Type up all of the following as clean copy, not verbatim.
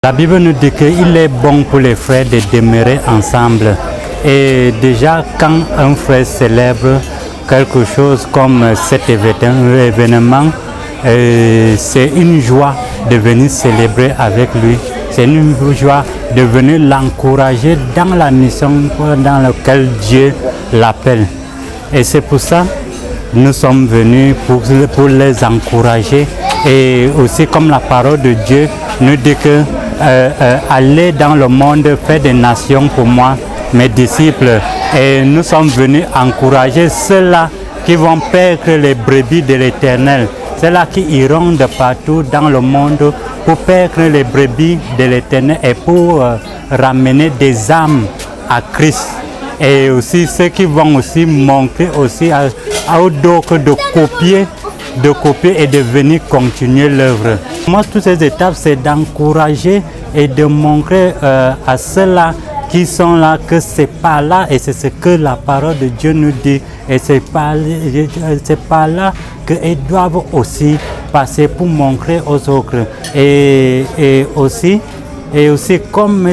La Bible nous dit qu'il est bon pour les frères de demeurer ensemble. Et déjà, quand un frère célèbre quelque chose comme cet événement, c'est une joie de venir célébrer avec lui. C'est une joie de venir l'encourager dans la mission dans laquelle Dieu l'appelle. Et c'est pour ça que nous sommes venus pour les encourager. Et aussi comme la parole de Dieu nous dit que aller dans le monde, faire des nations pour moi, mes disciples. Et nous sommes venus encourager ceux-là qui vont perdre les brebis de l'Éternel. Ceux-là qui iront de partout dans le monde pour perdre les brebis de l'Éternel et pour ramener des âmes à Christ. Et aussi ceux qui vont aussi montrer aussi à d'autres de copier et de venir continuer l'œuvre. Moi, toutes ces étapes, c'est d'encourager et de montrer à ceux-là qui sont là que c'est pas là et c'est ce que la parole de Dieu nous dit. Et c'est pas là qu'ils doivent aussi passer pour montrer aux autres. Et aussi comme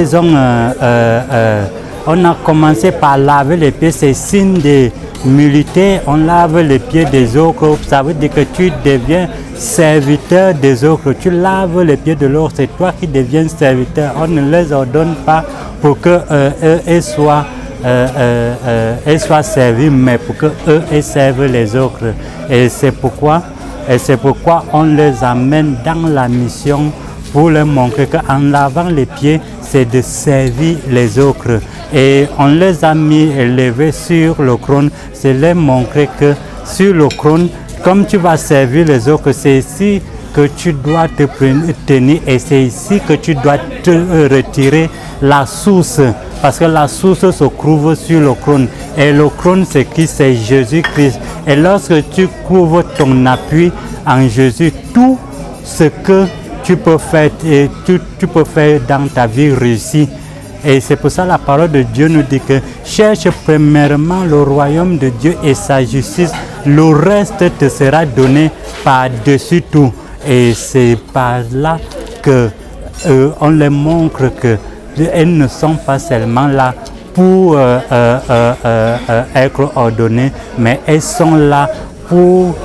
on a commencé par laver les pieds, c'est signe de militaire, on lave les pieds des autres, ça veut dire que tu deviens serviteur des autres, tu laves les pieds de l'autre, c'est toi qui deviens serviteur. On ne les ordonne pas pour qu'eux soient servis, mais pour qu'eux servent les autres. Et c'est pourquoi on les amène dans la mission pour leur montrer qu'en lavant les pieds, c'est de servir les autres. Et on les a mis élevés sur le trône, c'est leur montrer que sur le trône, comme tu vas servir les autres, c'est ici que tu dois te tenir et c'est ici que tu dois te retirer la source. Parce que la source se trouve sur le trône. Et le trône, c'est qui? C'est Jésus-Christ. Et lorsque tu trouves ton appui en Jésus, tout ce que tu peux faire, tu peux faire dans ta vie réussie. Et c'est pour ça que la parole de Dieu nous dit que cherche premièrement le royaume de Dieu et sa justice, le reste te sera donné par-dessus tout. Et c'est par là qu'on les montre qu'elles ne sont pas seulement là pour être ordonnées, mais elles sont là pour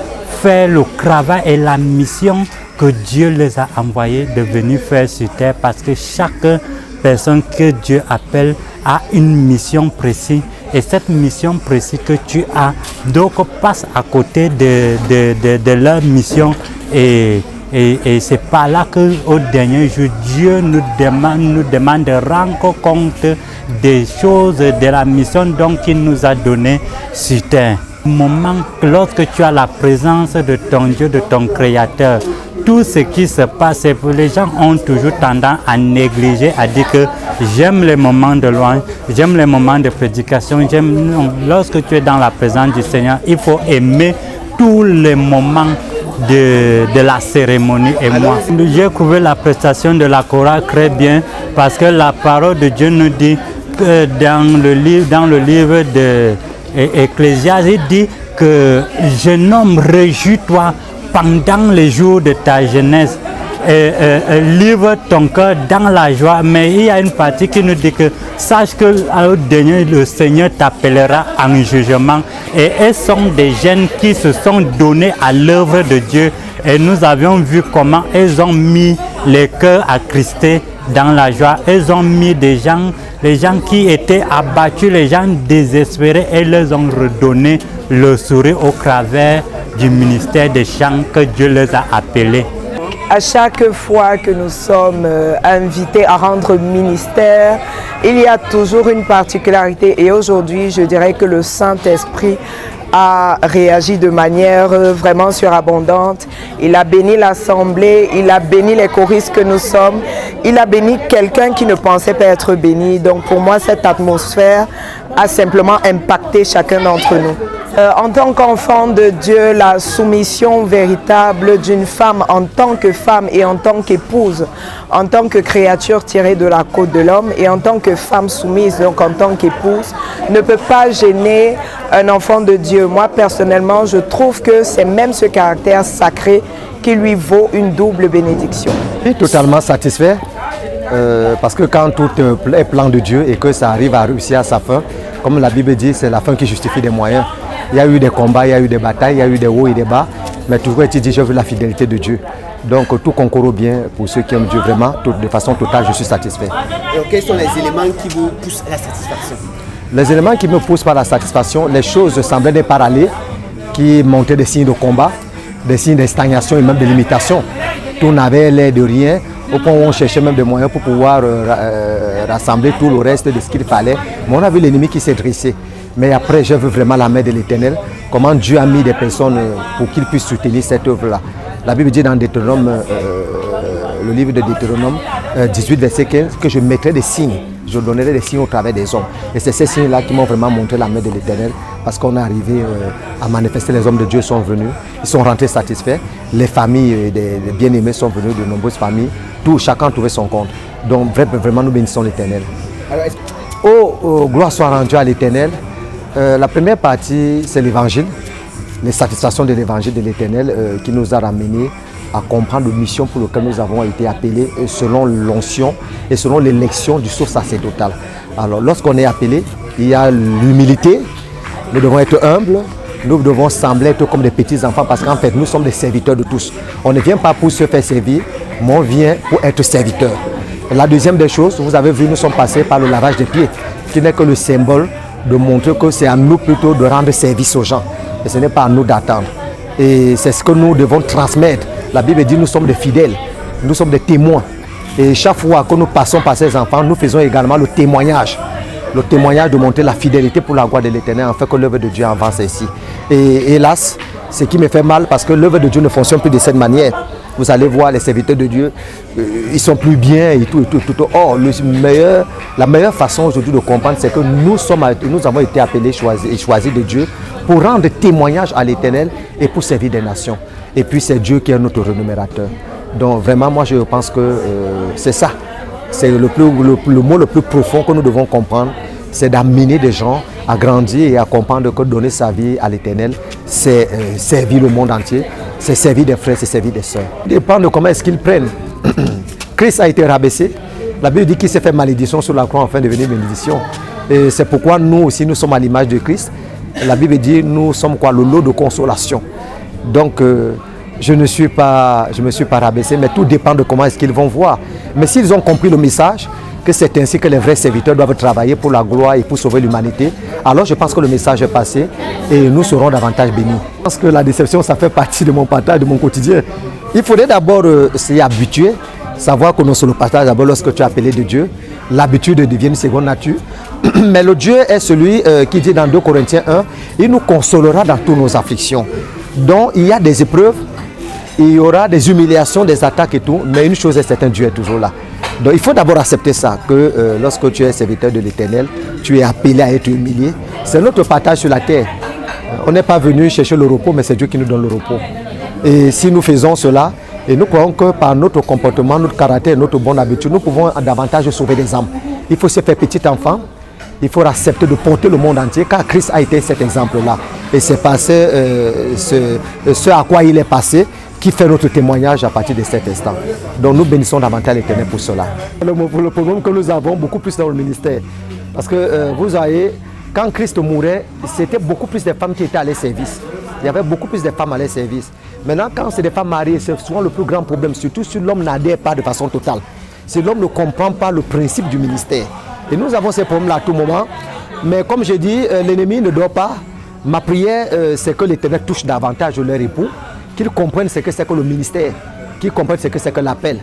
faire le travail et la mission que Dieu les a envoyées de venir faire sur terre, parce que chaque personne que Dieu appelle a une mission précise. Et cette mission précise que tu as, donc passe à côté de leur mission. Et c'est par là qu'au dernier jour, Dieu nous demande de rendre compte des choses, de la mission qu'il nous a donnée sur terre. Moment, lorsque tu as la présence de ton Dieu, de ton Créateur, tout ce qui se passe, les gens ont toujours tendance à négliger, à dire que j'aime les moments de louange, j'aime les moments de prédication, lorsque tu es dans la présence du Seigneur, il faut aimer tous les moments de la cérémonie. Et moi, j'ai trouvé la prestation de la chorale très bien, parce que la parole de Dieu nous dit que dans le livre de Ecclésiaste, il dit que jeune homme, réjouis-toi pendant les jours de ta jeunesse, livre ton cœur dans la joie. Mais il y a une partie qui nous dit que sache que au dernier, le Seigneur t'appellera en jugement. Et elles sont des jeunes qui se sont donnés à l'œuvre de Dieu. Et nous avions vu comment elles ont mis les cœurs attristés dans la joie. Elles ont mis les gens qui étaient abattus, les gens désespérés, et les ont redonné le sourire au travers du ministère des chants que Dieu les a appelés. À chaque fois que nous sommes invités à rendre ministère, il y a toujours une particularité, et aujourd'hui je dirais que le Saint-Esprit a réagi de manière vraiment surabondante. Il a béni l'assemblée, il a béni les choristes que nous sommes, il a béni quelqu'un qui ne pensait pas être béni. Donc pour moi, cette atmosphère a simplement impacté chacun d'entre nous. En tant qu'enfant de Dieu, la soumission véritable d'une femme en tant que femme et en tant qu'épouse, en tant que créature tirée de la côte de l'homme et en tant que femme soumise, donc en tant qu'épouse, ne peut pas gêner un enfant de Dieu. Moi, personnellement, je trouve que c'est même ce caractère sacré qui lui vaut une double bénédiction. Je suis totalement satisfait parce que quand tout est plan de Dieu et que ça arrive à réussir à sa fin, comme la Bible dit, c'est la fin qui justifie des moyens. Il y a eu des combats, il y a eu des batailles, il y a eu des hauts et des bas, mais toujours est-il dit, je veux la fidélité de Dieu. Donc tout concourt bien pour ceux qui aiment Dieu vraiment, de façon totale, je suis satisfait. Alors, quels sont les éléments qui vous poussent à la satisfaction? Les éléments qui me poussent par la satisfaction, les choses semblaient ne pas aller, qui montraient des signes de combat, des signes de stagnation et même de limitation. Tout n'avait l'air de rien, au point où on cherchait même des moyens pour pouvoir rassembler tout le reste de ce qu'il fallait. Mais on a vu l'ennemi qui s'est dressé. Mais après, je veux vraiment la main de l'Éternel, comment Dieu a mis des personnes pour qu'ils puissent soutenir cette œuvre-là. La Bible dit dans Deutéronome, le livre de Deutéronome 18, verset 15, que je mettrai des signes, je donnerai des signes au travers des hommes. Et c'est ces signes-là qui m'ont vraiment montré la main de l'Éternel, parce qu'on est arrivé à manifester, les hommes de Dieu sont venus, ils sont rentrés satisfaits, les familles des bien-aimés sont venus, de nombreuses familles, chacun trouvait son compte. Donc vraiment nous bénissons l'Éternel. Oh, gloire soit rendue à l'Éternel. La première partie, c'est l'évangile, les satisfactions de l'évangile de l'Éternel qui nous a ramenés à comprendre la mission pour laquelle nous avons été appelés selon l'onction et selon l'élection du sceau sacerdotal. Alors lorsqu'on est appelé, il y a l'humilité, nous devons être humbles, nous devons sembler être comme des petits enfants parce qu'en fait nous sommes des serviteurs de tous. On ne vient pas pour se faire servir, mais on vient pour être serviteur. La deuxième des choses, vous avez vu, nous sommes passés par le lavage des pieds, qui n'est que le symbole de montrer que c'est à nous plutôt de rendre service aux gens. Et ce n'est pas à nous d'attendre. Et c'est ce que nous devons transmettre. La Bible dit que nous sommes des fidèles, nous sommes des témoins. Et chaque fois que nous passons par ces enfants, nous faisons également le témoignage. Le témoignage de montrer la fidélité pour la gloire de l'Éternel, afin que l'œuvre de Dieu avance ici. Et hélas, ce qui me fait mal, parce que l'œuvre de Dieu ne fonctionne plus de cette manière. Vous allez voir les serviteurs de Dieu, ils sont plus bien et tout. Or, la meilleure façon aujourd'hui de comprendre, c'est que nous avons été appelés et choisis de Dieu pour rendre témoignage à l'Éternel et pour servir des nations. Et puis c'est Dieu qui est notre rémunérateur. Donc vraiment, moi je pense que c'est ça. C'est le mot le plus profond que nous devons comprendre, c'est d'amener des gens à grandir et à comprendre que donner sa vie à l'Éternel, c'est servir le monde entier, c'est servir des frères, c'est servir des sœurs. Il dépend de comment est-ce qu'ils prennent. Christ a été rabaissé. La Bible dit qu'il s'est fait malédiction sur la croix afin de devenir bénédiction. Et c'est pourquoi nous aussi, nous sommes à l'image de Christ. La Bible dit nous sommes quoi? Le lot de consolation. Donc, je ne me suis pas rabaissé, mais tout dépend de comment est-ce qu'ils vont voir. Mais s'ils ont compris le message, que c'est ainsi que les vrais serviteurs doivent travailler pour la gloire et pour sauver l'humanité, alors je pense que le message est passé et nous serons davantage bénis. Je pense que la déception, ça fait partie de mon partage, de mon quotidien. Il faudrait d'abord s'y habituer, savoir que non seulement le partage d'abord lorsque tu es appelé de Dieu, l'habitude devient une seconde nature. Mais le Dieu est celui qui dit dans 2 Corinthiens 1, il nous consolera dans toutes nos afflictions. Donc il y a des épreuves, il y aura des humiliations, des attaques et tout, mais une chose est certaine, Dieu est toujours là. Donc il faut d'abord accepter ça, que lorsque tu es serviteur de l'Éternel, tu es appelé à être humilié. C'est notre partage sur la terre. On n'est pas venu chercher le repos, mais c'est Dieu qui nous donne le repos. Et si nous faisons cela, et nous croyons que par notre comportement, notre caractère, notre bonne habitude, nous pouvons davantage sauver des âmes. Il faut se faire petit enfant, il faut accepter de porter le monde entier, car Christ a été cet exemple-là. Et c'est passé ce à quoi il est passé, qui fait notre témoignage à partir de cet instant. Donc nous bénissons davantage l'Éternel pour cela. Le problème que nous avons beaucoup plus dans le ministère, parce que vous voyez, quand Christ mourait, c'était beaucoup plus de femmes qui étaient à leur service. Il y avait beaucoup plus de femmes à leur service. Maintenant, quand c'est des femmes mariées, c'est souvent le plus grand problème, surtout si l'homme n'adhère pas de façon totale. Si l'homme ne comprend pas le principe du ministère. Et nous avons ces problèmes-là à tout moment. Mais comme je dis, l'ennemi ne dort pas. Ma prière, c'est que l'Éternel touche davantage leur époux, qu'ils comprennent ce que c'est que le ministère, qu'ils comprennent ce que c'est que l'appel,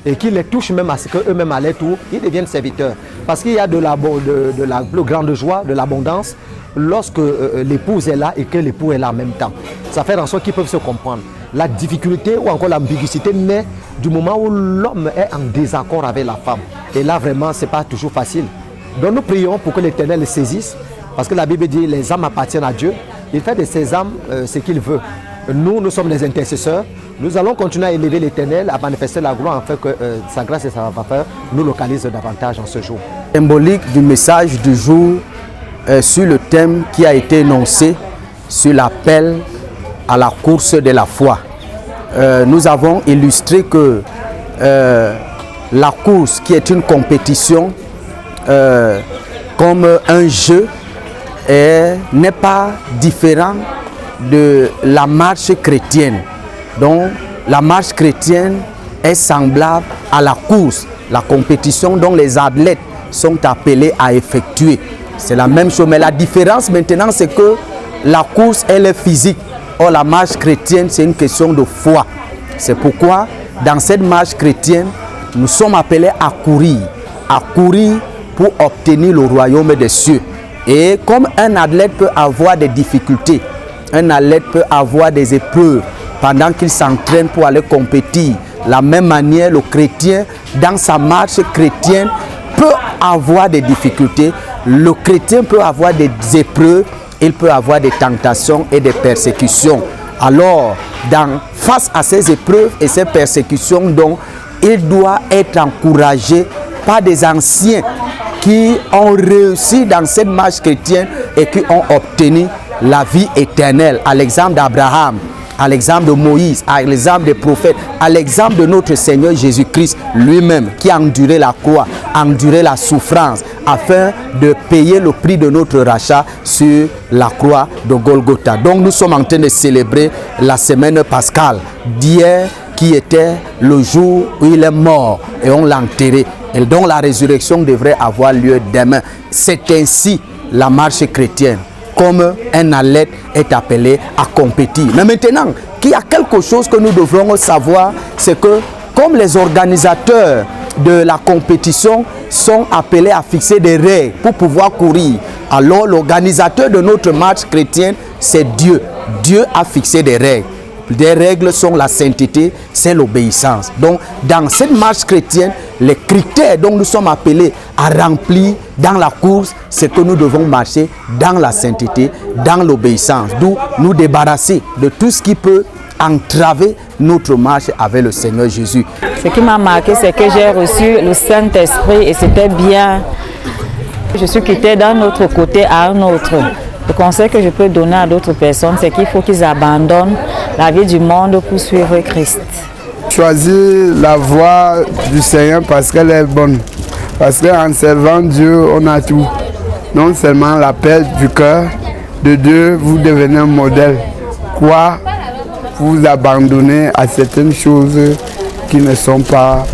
et qu'ils les touchent même à ce qu'eux-mêmes à leur tour, ils deviennent serviteurs. Parce qu'il y a de la plus grande joie, de l'abondance, lorsque l'épouse est là et que l'époux est là en même temps. Ça fait en sorte qu'ils peuvent se comprendre. La difficulté ou encore l'ambiguïté naît du moment où l'homme est en désaccord avec la femme. Et là, vraiment, ce n'est pas toujours facile. Donc nous prions pour que l'Éternel les saisisse, parce que la Bible dit que les âmes appartiennent à Dieu. Il fait de ces âmes ce qu'il veut. Nous sommes les intercesseurs. Nous allons continuer à élever l'Éternel, à manifester la gloire, afin que sa grâce et sa faveur nous localisent davantage en ce jour. Symbolique du message du jour sur le thème qui a été énoncé sur l'appel à la course de la foi. Nous avons illustré que la course qui est une compétition comme un jeu n'est pas différent de la marche chrétienne. Donc la marche chrétienne est semblable à la course, la compétition dont les athlètes sont appelés à effectuer. C'est la même chose, mais la différence maintenant c'est que la course elle est physique. Or la marche chrétienne c'est une question de foi. C'est pourquoi dans cette marche chrétienne nous sommes appelés à courir pour obtenir le royaume des cieux. Et comme un athlète peut avoir des difficultés, un athlète peut avoir des épreuves pendant qu'il s'entraîne pour aller compétir, de la même manière le chrétien dans sa marche chrétienne peut avoir des difficultés, le chrétien peut avoir des épreuves, il peut avoir des tentations et des persécutions. Alors, face à ces épreuves et ces persécutions, donc, il doit être encouragé par des anciens qui ont réussi dans cette marche chrétienne et qui ont obtenu la vie éternelle. À l'exemple d'Abraham, à l'exemple de Moïse, à l'exemple des prophètes, à l'exemple de notre Seigneur Jésus-Christ lui-même qui a enduré la croix, enduré la souffrance afin de payer le prix de notre rachat sur la croix de Golgotha. Donc nous sommes en train de célébrer la semaine pascale d'hier qui était le jour où il est mort et on l'a enterré. Et donc la résurrection devrait avoir lieu demain. C'est ainsi la marche chrétienne. Comme un athlète est appelé à compétir. Mais maintenant, qu'il y a quelque chose que nous devrons savoir, c'est que comme les organisateurs de la compétition sont appelés à fixer des règles pour pouvoir courir, alors l'organisateur de notre marche chrétienne, c'est Dieu. Dieu a fixé des règles. Des règles sont la sainteté, c'est l'obéissance. Donc, dans cette marche chrétienne, les critères dont nous sommes appelés à remplir dans la course, c'est que nous devons marcher dans la sainteté, dans l'obéissance. D'où nous débarrasser de tout ce qui peut entraver notre marche avec le Seigneur Jésus. Ce qui m'a marqué, c'est que j'ai reçu le Saint-Esprit et c'était bien. Je suis quitté d'un autre côté à un autre. Le conseil que je peux donner à d'autres personnes, c'est qu'il faut qu'ils abandonnent la vie du monde pour suivre Christ. Choisir la voie du Seigneur parce qu'elle est bonne. Parce qu'en servant Dieu, on a tout. Non seulement l'appel du cœur de Dieu, vous devenez un modèle. Quoi vous abandonnez à certaines choses qui ne sont pas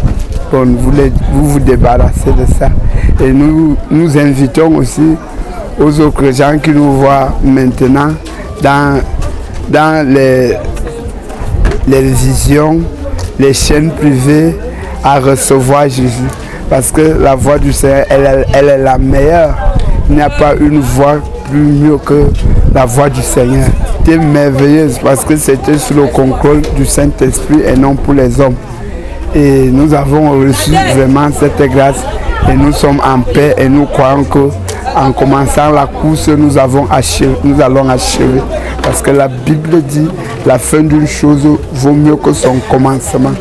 bonnes. Vous débarrassez de ça. Et nous invitons aussi aux autres gens qui nous voient maintenant dans les visions, les chaînes privées à recevoir Jésus. Parce que la voix du Seigneur, elle est la meilleure. Il n'y a pas une voix plus mieux que la voix du Seigneur. C'était merveilleuse parce que c'était sous le contrôle du Saint-Esprit et non pour les hommes. Et nous avons reçu vraiment cette grâce et nous sommes en paix et nous croyons que en commençant la course, nous allons achever. Parce que la Bible dit la fin d'une chose vaut mieux que son commencement.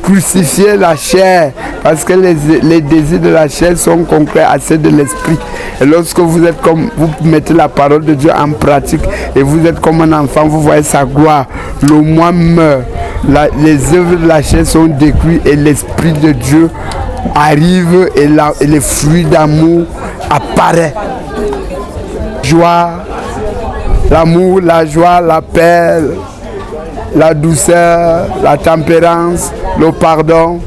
Crucifiez la chair, parce que les désirs de la chair sont contraires à ceux de l'esprit. Et lorsque vous mettez la parole de Dieu en pratique et vous êtes comme un enfant, vous voyez sa gloire. Le moi meurt. Les œuvres de la chair sont détruites et l'esprit de Dieu arrive et les fruits d'amour apparaissent. Joie, l'amour, la joie, la paix, la douceur, la tempérance, le pardon.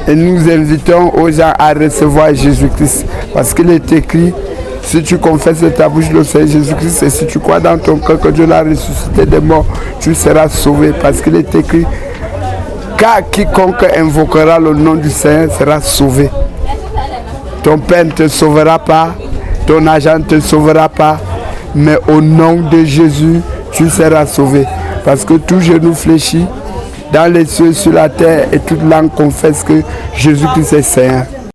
Et nous invitons aux gens à recevoir Jésus-Christ. Parce qu'il est écrit, si tu confesses de ta bouche le Seigneur Jésus-Christ et si tu crois dans ton cœur que Dieu l'a ressuscité des morts, tu seras sauvé. Parce qu'il est écrit, car quiconque invoquera le nom du Seigneur sera sauvé. Ton père ne te sauvera pas, ton argent ne te sauvera pas, mais au nom de Jésus, tu seras sauvé. Parce que tout genou fléchit dans les cieux, sur la terre, et toute langue confesse que Jésus-Christ est Seigneur.